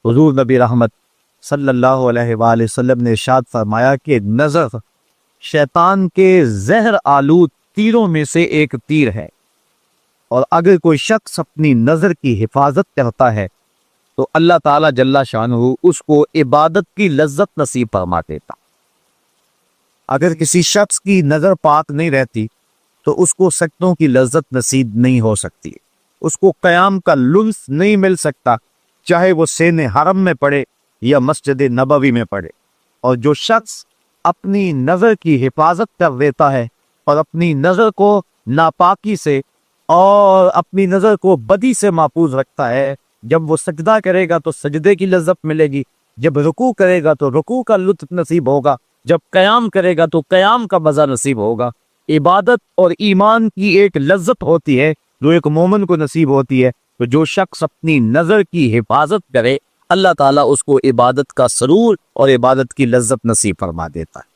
حضور نبی رحمت صلی اللہ علیہ وآلہ وسلم نے ارشاد فرمایا کہ نظر شیطان کے زہر آلود تیروں میں سے ایک تیر ہے، اور اگر کوئی شخص اپنی نظر کی حفاظت کرتا ہے تو اللہ تعالیٰ جل شانہ اس کو عبادت کی لذت نصیب فرما دیتا۔ اگر کسی شخص کی نظر پاک نہیں رہتی تو اس کو سجدوں کی لذت نصیب نہیں ہو سکتی، اس کو قیام کا لطف نہیں مل سکتا، چاہے وہ سین حرم میں پڑھے یا مسجد نبوی میں پڑھے۔ اور جو شخص اپنی نظر کی حفاظت کر دیتا ہے اور اپنی نظر کو ناپاکی سے اور اپنی نظر کو بدی سے محفوظ رکھتا ہے، جب وہ سجدہ کرے گا تو سجدے کی لذت ملے گی، جب رکوع کرے گا تو رکوع کا لطف نصیب ہوگا، جب قیام کرے گا تو قیام کا مزہ نصیب ہوگا۔ عبادت اور ایمان کی ایک لذت ہوتی ہے جو ایک مومن کو نصیب ہوتی ہے، تو جو شخص اپنی نظر کی حفاظت کرے اللہ تعالیٰ اس کو عبادت کا سرور اور عبادت کی لذت نصیب فرما دیتا ہے۔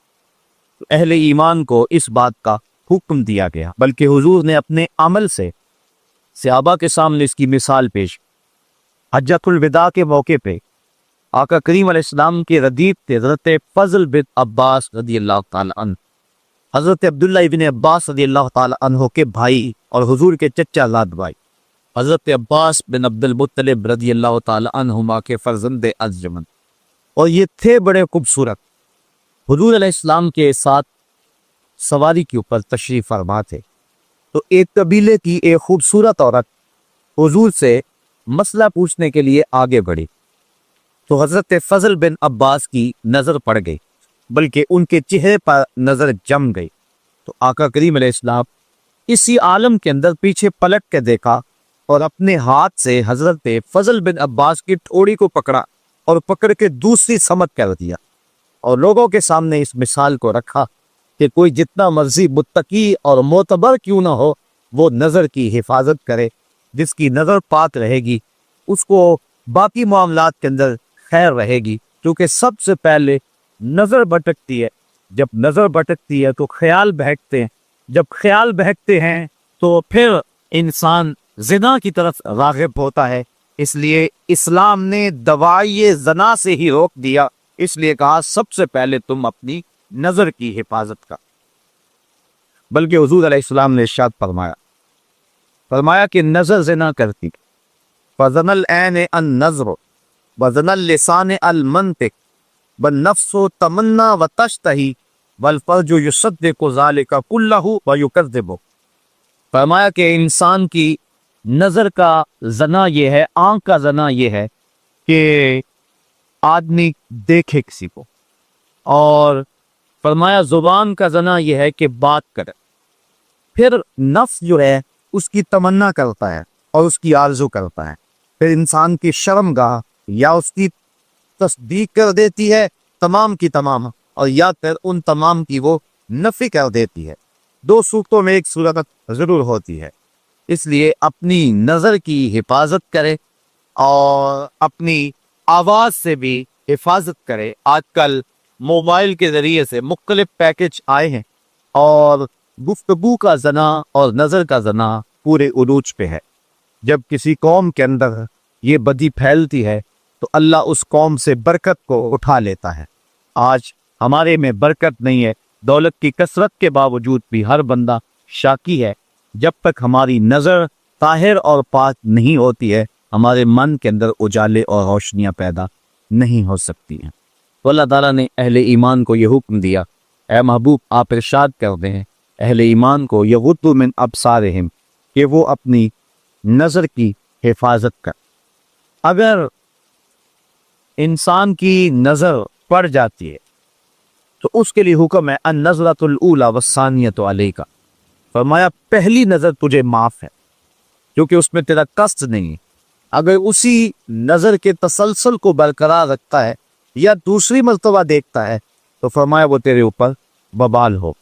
تو اہل ایمان کو اس بات کا حکم دیا گیا، بلکہ حضور نے اپنے عمل سے صحابہ کے سامنے اس کی مثال پیش۔ حجۃ الوداع کے موقع پہ آقا کریم علیہ السلام کے ردیف تھے حضرت فضل بن عباس رضی اللہ تعالی عنہ، حضرت عبداللہ ابن عباس رضی اللہ تعالی عنہ کے بھائی اور حضور کے چچا زاد بھائی، حضرت عباس بن عبد المطلب رضی اللہ تعالی عنہما کے فرزند ارجمند، اور یہ تھے بڑے خوبصورت، حضور علیہ السلام کے ساتھ سواری کے اوپر تشریف فرما تھے۔ تو ایک قبیلے کی ایک خوبصورت عورت حضور سے مسئلہ پوچھنے کے لیے آگے بڑھی، تو حضرت فضل بن عباس کی نظر پڑ گئی، بلکہ ان کے چہرے پر نظر جم گئی۔ تو آقا کریم علیہ السلام اسی عالم کے اندر پیچھے پلٹ کے دیکھا اور اپنے ہاتھ سے حضرت فضل بن عباس کی ٹھوڑی کو پکڑا اور پکڑ کے دوسری سمت کر دیا، اور لوگوں کے سامنے اس مثال کو رکھا کہ کوئی جتنا مرضی متقی اور معتبر کیوں نہ ہو، وہ نظر کی حفاظت کرے۔ جس کی نظر پاک رہے گی اس کو باقی معاملات کے اندر خیر رہے گی، کیونکہ سب سے پہلے نظر بھٹکتی ہے، جب نظر بھٹکتی ہے تو خیال بہکتے ہیں، جب خیال بہکتے ہیں تو پھر انسان زنا کی طرف راغب ہوتا ہے۔ اس لیے اسلام نے دوائی زنا سے ہی روک دیا، اس لیے کہا سب سے پہلے تم اپنی نظر کی حفاظت کا۔ بلکہ حضور علیہ السلام نے ارشاد فرمایا کہ نظر زنا کرتی، فزن العین النظر وزن اللسان المنطق والنفس تمنا وتشتہی والفرج یصدق ذلک کلہ ویکذب۔ فرمایا کہ انسان کی نظر کا زنا یہ ہے، آنکھ کا زنا یہ ہے کہ آدمی دیکھے کسی کو، اور فرمایا زبان کا زنا یہ ہے کہ بات کرے، پھر نفس جو ہے اس کی تمنا کرتا ہے اور اس کی آرزو کرتا ہے، پھر انسان کی شرمگاہ یا اس کی تصدیق کر دیتی ہے تمام کی تمام، اور یا پھر ان تمام کی وہ نفی کر دیتی ہے۔ دو صورتوں میں ایک صورت ضرور ہوتی ہے، اس لیے اپنی نظر کی حفاظت کرے اور اپنی آواز سے بھی حفاظت کرے۔ آج کل موبائل کے ذریعے سے مختلف پیکج آئے ہیں، اور گفتگو کا زنا اور نظر کا زنا پورے عروج پہ ہے۔ جب کسی قوم کے اندر یہ بدی پھیلتی ہے تو اللہ اس قوم سے برکت کو اٹھا لیتا ہے۔ آج ہمارے میں برکت نہیں ہے، دولت کی کثرت کے باوجود بھی ہر بندہ شاکی ہے۔ جب تک ہماری نظر طاہر اور پاک نہیں ہوتی ہے، ہمارے من کے اندر اجالے اور روشنیاں پیدا نہیں ہو سکتی ہیں۔ تو اللہ تعالیٰ نے اہل ایمان کو یہ حکم دیا، اے محبوب آپ ارشاد کر دیں اہل ایمان کو یغضوا من ابصارہم، کہ وہ اپنی نظر کی حفاظت کر۔ اگر انسان کی نظر پڑ جاتی ہے تو اس کے لیے حکم ہے النظرۃ الاولی والثانیۃ علیک، فرمایا پہلی نظر تجھے معاف ہے کیونکہ اس میں تیرا قصد نہیں ہے۔ اگر اسی نظر کے تسلسل کو برقرار رکھتا ہے یا دوسری مرتبہ دیکھتا ہے تو فرمایا وہ تیرے اوپر وبال ہو۔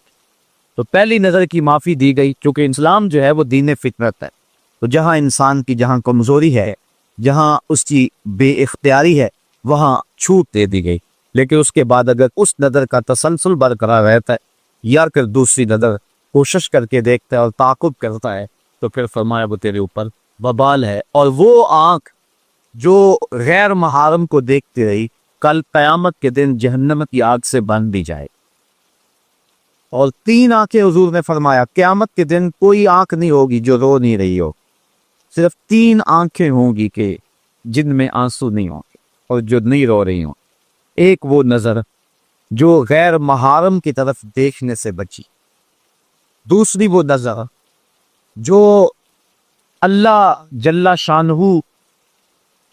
تو پہلی نظر کی معافی دی گئی، کیونکہ اسلام جو ہے وہ دین فطرت ہے۔ تو جہاں انسان کی جہاں کمزوری ہے، جہاں اس کی بے اختیاری ہے، وہاں چھوٹ دے دی گئی۔ لیکن اس کے بعد اگر اس نظر کا تسلسل برقرار رہتا ہے یا پھر دوسری نظر کوشش کر کے دیکھتا ہے اور تعاقب کرتا ہے تو پھر فرمایا وہ تیرے اوپر وبال ہے۔ اور وہ آنکھ جو غیر محارم کو دیکھتی رہی کل قیامت کے دن جہنم کی آگ سے بند دی جائے۔ اور 3 آنکھیں حضور نے فرمایا قیامت کے دن کوئی آنکھ نہیں ہوگی جو رو نہیں رہی ہو، صرف 3 آنکھیں ہوں گی کہ جن میں آنسو نہیں ہوں گے اور جو نہیں رو رہی ہوں۔ ایک وہ نظر جو غیر محارم کی طرف دیکھنے سے بچی، دوسری وہ نظر جو اللہ جل شانہ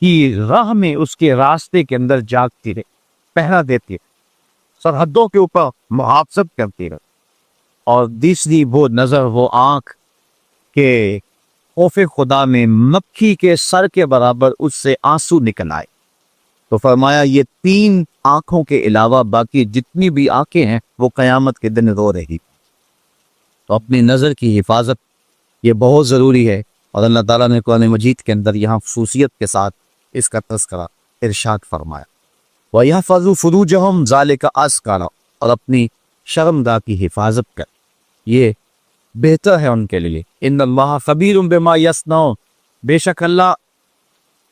کی راہ میں اس کے راستے کے اندر جاگتی رہے، پہرا دیتی رہے، سرحدوں کے اوپر محافظت کرتی رہے، اور تیسری وہ نظر، وہ آنکھ کہ خوف خدا میں مکھی کے سر کے برابر اس سے آنسو نکل آئے۔ تو فرمایا یہ 3 آنکھوں کے علاوہ باقی جتنی بھی آنکھیں ہیں وہ قیامت کے دن رو رہی۔ تو اپنی نظر کی حفاظت یہ بہت ضروری ہے، اور اللہ تعالیٰ نے قرآن مجید کے اندر یہاں خصوصیت کے ساتھ اس کا تذکرہ ارشاد فرمایا، وَيَحْفَظُ فُرُوجَهُمْ ذَلِكَ أَزْكَىٰ، اور اپنی شرمگاہ کی حفاظت کر، یہ بہتر ہے ان کے لیے۔ ان اللہ خبیر بما یصنعون، بے شک اللہ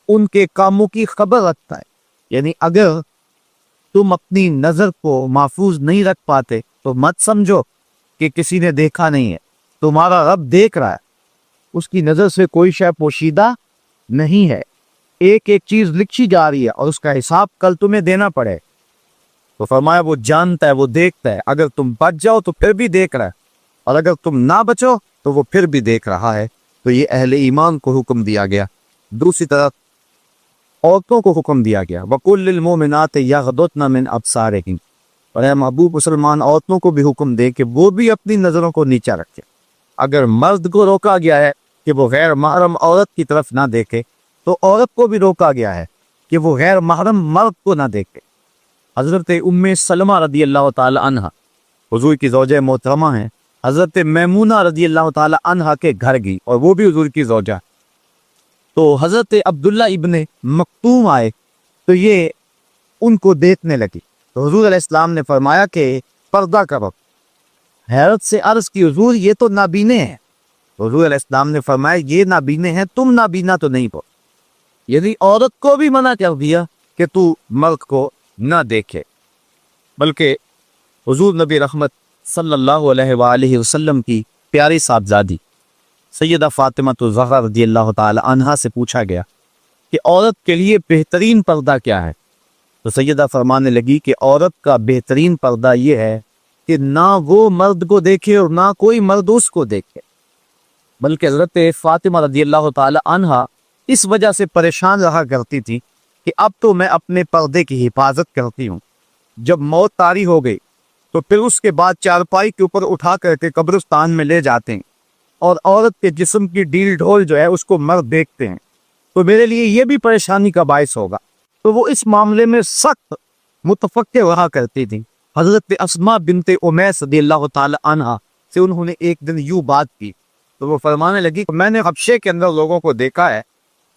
ان کے کاموں کی خبر رکھتا ہے۔ یعنی اگر تم اپنی نظر کو محفوظ نہیں رکھ پاتے تو مت سمجھو کہ کسی نے دیکھا نہیں ہے، تمہارا رب دیکھ رہا ہے، اس کی نظر سے کوئی شے پوشیدہ نہیں ہے، ایک ایک چیز لکھی جا رہی ہے اور اس کا حساب کل تمہیں دینا پڑے۔ تو فرمایا وہ جانتا ہے، وہ دیکھتا ہے، اگر تم بچ جاؤ تو پھر بھی دیکھ رہا ہے، اور اگر تم نہ بچو تو وہ پھر بھی دیکھ رہا ہے۔ تو یہ اہل ایمان کو حکم دیا گیا۔ دوسری طرف عورتوں کو حکم دیا گیا، وَقُلْ لِلْمُؤْمِنَاتِ يَغْضُضْنَ مِنْ أَبْصَارِهِنَّ، اور اے محبوب مسلمان عورتوں کو بھی حکم دے کہ وہ بھی اپنی نظروں کو نیچا رکھے۔ اگر مرد کو روکا گیا ہے کہ وہ غیر محرم عورت کی طرف نہ دیکھے، تو عورت کو بھی روکا گیا ہے کہ وہ غیر محرم مرد کو نہ دیکھے۔ حضرت ام سلمہ رضی اللہ تعالی عنہ حضور کی زوجہ محترمہ ہیں، حضرت میمونہ رضی اللہ تعالی عنہ کے گھر گئی، اور وہ بھی حضور کی زوجہ۔ تو حضرت عبداللہ ابن مکتوم آئے تو یہ ان کو دیکھنے لگی، تو حضور علیہ السلام نے فرمایا کہ پردہ کرو۔ حیرت سے عرض کی حضور یہ تو نابینے ہیں۔ حضور علیہ السلام نے فرمایا یہ نابینے ہیں، تم نابینا تو نہیں ہو۔ یعنی عورت کو بھی منع کر دیا کہ تو مرد کو نہ دیکھے، بلکہ حضور نبی رحمت صلی اللہ علیہ وآلہ وسلم کی پیاری صاحبزادی سیدہ فاطمہ الزہرا رضی اللہ تعالی عنہا سے پوچھا گیا کہ عورت کے لیے بہترین پردہ کیا ہے؟ تو سیدہ فرمانے لگی کہ عورت کا بہترین پردہ یہ ہے کہ نہ وہ مرد کو دیکھے اور نہ کوئی مرد اس کو دیکھے۔ بلکہ حضرت فاطمہ رضی اللہ تعالی عنہا اس وجہ سے پریشان رہا کرتی تھی کہ اب تو میں اپنے پردے کی حفاظت کرتی ہوں، جب موت طاری ہو گئی تو پھر اس کے بعد چارپائی کے اوپر اٹھا کر کے قبرستان میں لے جاتے ہیں، اور عورت کے جسم کی ڈیل ڈھول جو ہے اس کو مرد دیکھتے ہیں، تو میرے لیے یہ بھی پریشانی کا باعث ہوگا۔ تو وہ اس معاملے میں سخت متفکر رہا کرتی تھی۔ حضرت اسماء بنت امیس رضی اللہ تعالی عنہا سے انہوں نے ایک دن یوں بات کی، تو وہ فرمانے لگی کہ میں نے حبشے کے اندر لوگوں کو دیکھا ہے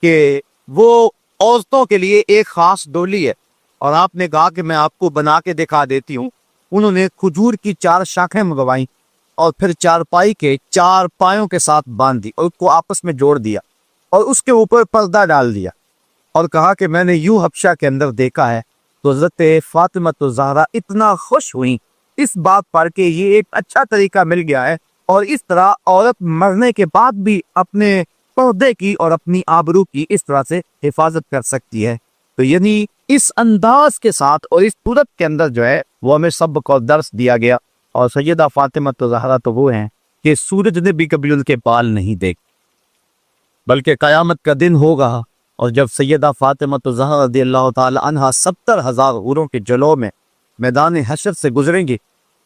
کہ وہ عورتوں کے لیے ایک خاص ڈولی ہے، اور آپ نے کہا کہ میں آپ کو بنا کے دکھا دیتی ہوں۔ انہوں نے کھجور کی 4 شاخیں منگوائیں اور پھر چارپائی کے 4 پایوں کے ساتھ باندھ دی اور اس کو آپس میں جوڑ دیا اور اس کے اوپر پردہ ڈال دیا، اور کہا کہ میں نے یوں حبشہ کے اندر دیکھا ہے۔ تو حضرت فاطمہ الزہرا اتنا خوش ہوئیں اس بات پر کہ یہ ایک اچھا طریقہ مل گیا ہے، اور اس طرح عورت مرنے کے بعد بھی اپنے پردے کی اور اپنی آبرو کی اس طرح سے حفاظت کر سکتی ہے۔ تو یعنی اس انداز کے ساتھ اور اس صورت کے اندر جو ہے وہ ہمیں سب کو درس دیا گیا۔ اور سیدہ فاطمہ الزہرا تو وہ ہیں کہ سورج نے بھی کبھی ان کے بال نہیں دیکھے، بلکہ قیامت کا دن ہوگا اور جب سیدہ فاطمہ الزہرا رضی اللہ تعالی عنہا 70,000 حوروں کے جلوہ میں میدان حشر سے گزریں گی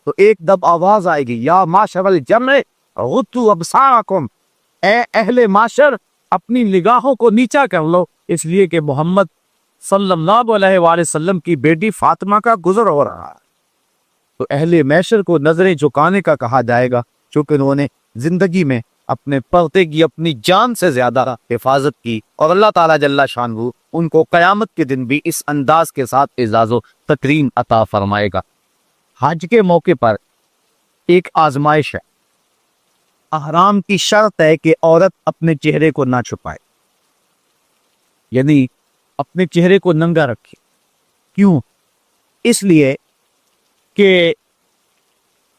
تو ایک دب آواز آئے گی، یا معشر الجمع غضوا ابصارکم، اے اہل معاشر اپنی نگاہوں کو نیچا کر لو، اس لیے کہ محمد صلی اللہ علیہ وآلہ وسلم کی بیٹی فاطمہ کا گزر ہو رہا ہے۔ تو اہل معاشر کو نظریں جھکانے کا کہا جائے گا، چونکہ انہوں نے زندگی میں اپنے پردے کی اپنی جان سے زیادہ حفاظت کی، اور اللہ تعالیٰ جل شانہ ان کو قیامت کے دن بھی اس انداز کے ساتھ اعزاز و تکریم عطا فرمائے گا۔ حج کے موقع پر ایک آزمائش ہے، احرام کی شرط ہے کہ عورت اپنے چہرے کو نہ چھپائے، یعنی اپنے چہرے کو ننگا رکھے. کیوں؟ اس لیے کہ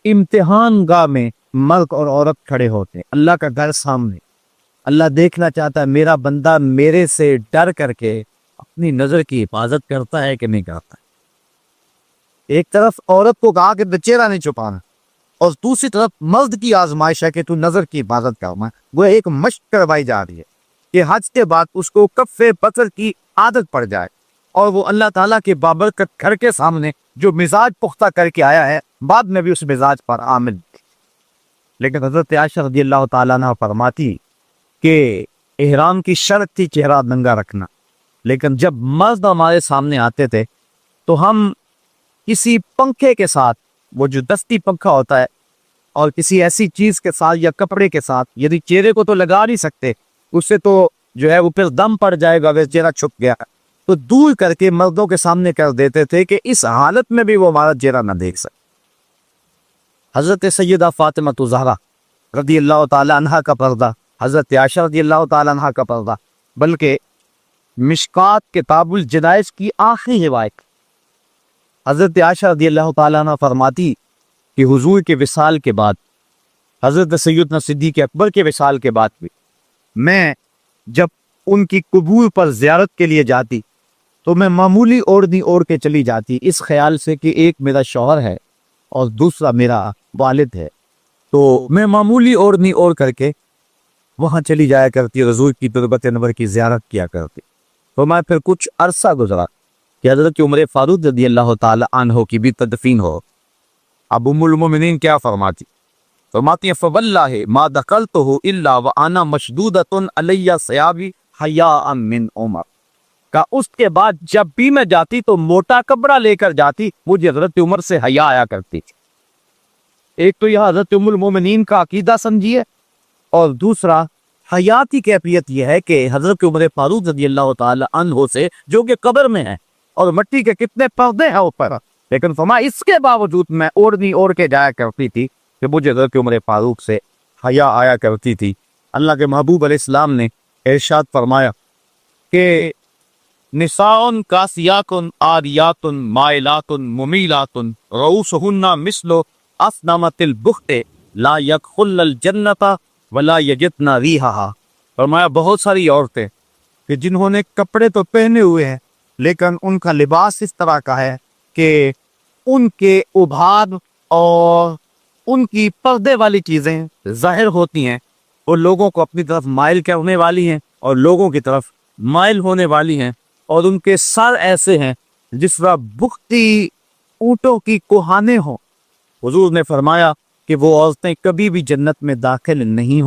امتحان گاہ میں مرد اور عورت کھڑے ہوتے ہیں، اللہ کا گھر سامنے. اللہ دیکھنا چاہتا ہے میرا بندہ میرے سے ڈر کر کے اپنی نظر کی حفاظت کرتا ہے کہ نہیں کرتا. ایک طرف عورت کو کہا کہ چہرہ نہیں چھپانا، اور دوسری طرف مرد کی آزمائش ہے کہ تو نظر کی حفاظت کرنا. وہ ایک مشق کروائی جا رہی ہے کہ حج کے بعد اس کو کف بطر کی عادت پڑ جائے، اور وہ اللہ تعالیٰ کے بابرکت گھر کے سامنے جو مزاج پختہ کر کے آیا ہے بعد میں بھی اس مزاج پر عامل. لیکن حضرت عائشہ رضی اللہ تعالیٰ عنہ فرماتی کہ احرام کی شرط تھی چہرہ ننگا رکھنا، لیکن جب مرد ہمارے سامنے آتے تھے تو ہم کسی پنکھے کے ساتھ، وہ جو دستی پنکھا ہوتا ہے، اور کسی ایسی چیز کے ساتھ یا کپڑے کے ساتھ، یعنی چہرے کو تو لگا نہیں سکتے، اس سے تو جو ہے وہ پھر دم پڑ جائے گا اگر چہرہ چھپ گیا، تو دور کر کے مردوں کے سامنے کر دیتے تھے کہ اس حالت میں بھی وہ ہمارا چہرہ نہ دیکھ سکے. حضرت سیدہ فاطمہ زہرا رضی اللہ تعالی عنہ کا پردہ، حضرت عائشہ رضی اللہ تعالی عنہ کا پردہ، بلکہ مشکات کتاب الجنائز کی آخری روایت حضرت عائشہ رضی اللہ تعالی عنہ فرماتی کہ حضور کے وصال کے بعد، حضرت سیدنا صدیق اکبر کے وصال کے بعد بھی میں جب ان کی قبور پر زیارت کے لیے جاتی تو میں معمولی اوڑھنی اوڑھ کے چلی جاتی، اس خیال سے کہ ایک میرا شوہر ہے اور دوسرا میرا والد ہے، تو میں معمولی اوڑھنی اوڑھ کر کے وہاں چلی جایا کرتی، حضور کی تربت انور کی زیارت کیا کرتی. تو میں پھر کچھ عرصہ گزرا کہ حضرت عمر فاروق رضی اللہ تعالی عنہ کی بھی تدفین ہو. اب ام المومنین کیا فرماتی ہیں فواللہ ما دخلتہ الا وانا مشدودۃ علی ثیابی حیاء من عمر، کا اس کے بعد جب بھی میں جاتی تو موٹا کپڑا لے کر جاتی، مجھے حضرت عمر سے حیا آیا کرتی تھی. ایک تو یہ حضرت ام المومنین کا عقیدہ سمجھیے، اور دوسرا حیاتی کیفیت یہ ہے کہ حضرت عمر فاروق رضی اللہ تعالی عنہ سے جو کہ قبر میں ہے اور مٹی کے کتنے پردے ہیں اوپر، لیکن فرما اس کے باوجود میں اوڑھنی اوڑھ کے جایا کرتی تھی کہ مجھے حضرت عمر فاروق سے حیا آیا کرتی تھی. اللہ کے محبوب علیہ السلام نے ارشاد فرمایا کہ نساء کاسیات عاریات مائلات ممیلات رؤوسہن مثل اسنمۃ البخت لا یدخلن الجنۃ ولا یجدن ریحہا. فرمایا بہت ساری عورتیں کہ جنہوں نے کپڑے تو پہنے ہوئے ہیں لیکن ان کا لباس اس طرح کا ہے کہ ان کے ابھار اور ان کی پردے والی چیزیں ظاہر ہوتی ہیں، وہ لوگوں کو اپنی طرف مائل کرنے والی ہیں اور لوگوں کی طرف مائل ہونے والی ہیں، اور ان کے سر ایسے ہیں جس طرح بختی اونٹوں کی کوہانے ہوں. حضور نے فرمایا کہ وہ عورتیں کبھی بھی جنت میں داخل نہیں ہوں.